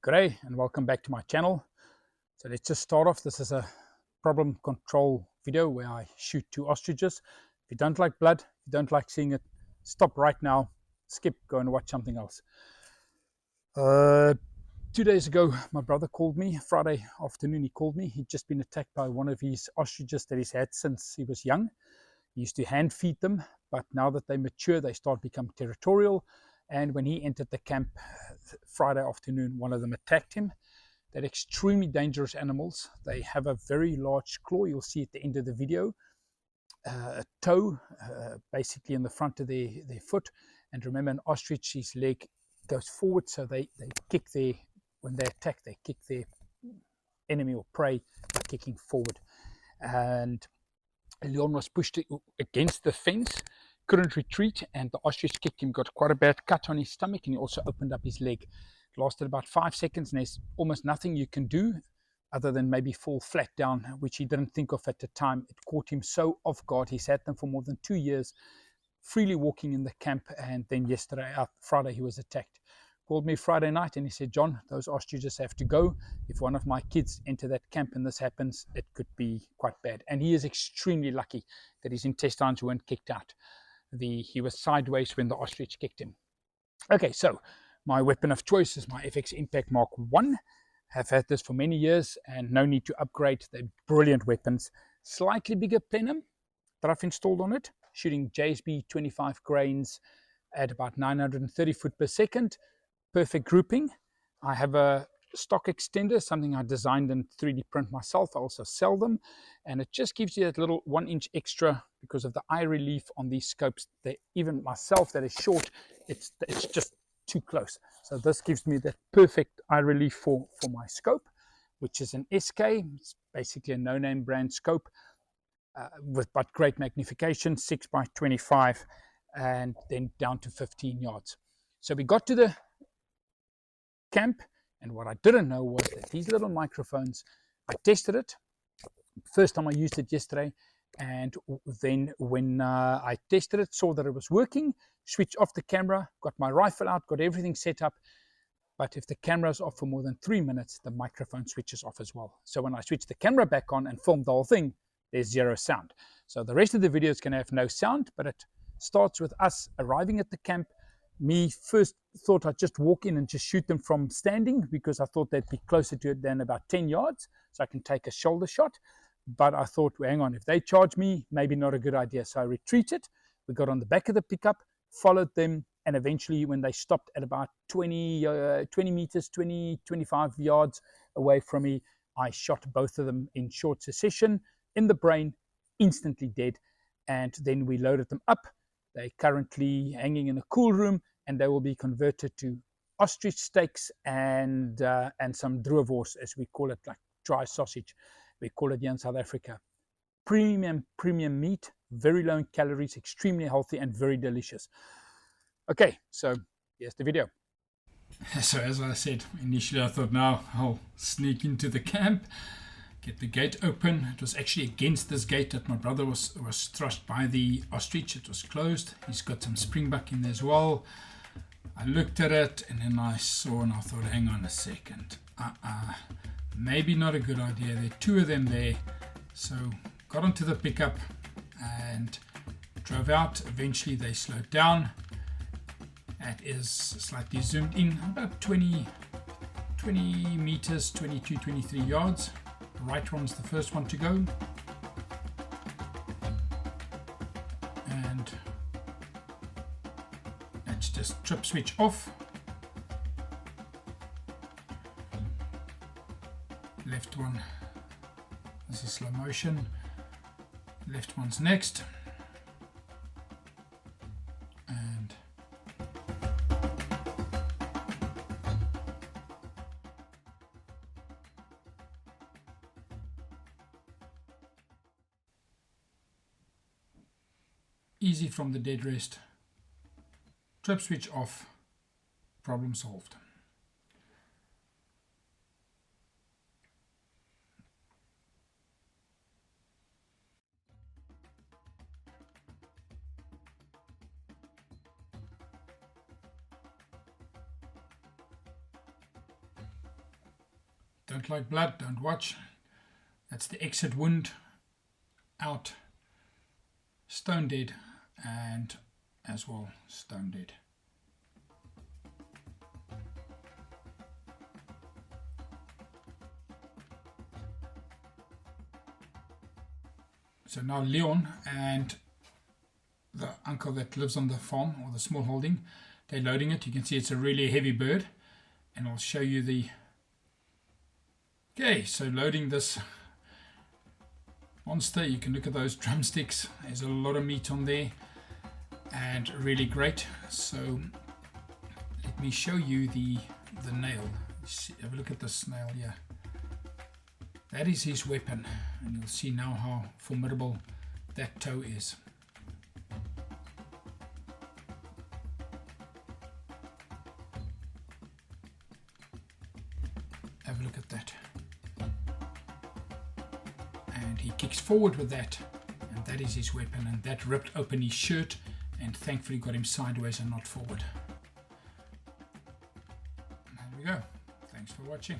G'day and welcome back to my channel. So let's just start off. This is a problem control video where I shoot two ostriches. If you don't like blood, if you don't like seeing it, stop right now, skip, go and watch something else. 2 days ago, my brother called me. Friday afternoon he called me. He'd just been attacked by one of his ostriches that he's had since he was young. He used to hand feed them, but now that they mature, they start becoming territorial. And when he entered the camp Friday afternoon, one of them attacked him. They're extremely dangerous animals. They have a very large claw. You'll see at the end of the video, a toe basically in the front of their foot. And remember, an ostrich, his leg goes forward, so they kick when they attack, they kick their enemy or prey by kicking forward. And Leon was pushed against the fence, couldn't retreat, and the ostrich kicked him, got quite a bad cut on his stomach, and he also opened up his leg. It lasted about 5 seconds, and there's almost nothing you can do other than maybe fall flat down, which he didn't think of at the time. It caught him so off guard. He's had them for more than 2 years, freely walking in the camp, and then Friday, he was attacked. Called me Friday night and he said, "John, those ostriches have to go. If one of my kids enter that camp and this happens, it could be quite bad." And he is extremely lucky that his intestines weren't kicked out. He was sideways when the ostrich kicked him. Okay, so my weapon of choice is my FX Impact Mark 1. Have had this for many years and no need to upgrade. They're brilliant weapons. Slightly bigger plenum that I've installed on it, shooting JSB 25 grains at about 930 foot per second. Perfect grouping. I have a stock extender, something I designed and 3D print myself. I also sell them, and it just gives you that little 1 inch extra because of the eye relief on these scopes. Even myself that is short, it's just too close. So this gives me that perfect eye relief for my scope, which is an SK. It's basically a no-name brand scope but great magnification, 6x25, and then down to 15 yards. So we got to the camp, and what I didn't know was that these little microphones, I tested it first time. I used it yesterday, and then when I tested it, saw that it was working, switched off the camera, got my rifle out, got everything set up. But if the camera is off for more than 3 minutes, the microphone switches off as well. So when I switch the camera back on and film the whole thing, there's zero sound. So the rest of the video is going to have no sound, but it starts with us arriving at the camp. Me first thought I'd just walk in and just shoot them from standing because I thought they'd be closer to it than about 10 yards, so I can take a shoulder shot. But I thought, well, hang on, if they charge me, maybe not a good idea. So I retreated. We got on the back of the pickup, followed them, and eventually when they stopped at about 20 meters, 25 yards away from me, I shot both of them in short succession in the brain, instantly dead. And then we loaded them up. They're currently hanging in a cool room, and they will be converted to ostrich steaks and some droeworst, as we call it, like dry sausage. We call it here in South Africa. Premium meat, very low in calories, extremely healthy, and very delicious. Okay, so here's the video. So as I said, initially I thought, now I'll sneak into the camp, get the gate open. It was actually against this gate that my brother was thrust by the ostrich. It was closed. He's got some springbuck in there as well. I looked at it and then I saw and I thought, hang on a second. Maybe not a good idea. There are two of them there. So got onto the pickup and drove out. Eventually they slowed down. It is slightly zoomed in, about 20 meters, 22, 23 yards. The right one's the first one to go. And let's just trip switch off. Left one, this is slow motion. Left one's next. And easy from the dead rest. Trip switch off. Problem solved. don't like blood, don't watch. That's the exit wound, out, stone dead, and as well stone dead. So now Leon and the uncle that lives on the farm, or the small holding, they're loading it. You can see it's a really heavy bird, and I'll show you the... Okay, so loading this monster, you can look at those drumsticks. There's a lot of meat on there, and really great. So let me show you the nail. Have a look at this nail here. That is his weapon, and you'll see now how formidable that toe is. Have a look at that. And he kicks forward with that, and that is his weapon, and that ripped open his shirt and thankfully got him sideways and not forward. There we go. Thanks for watching.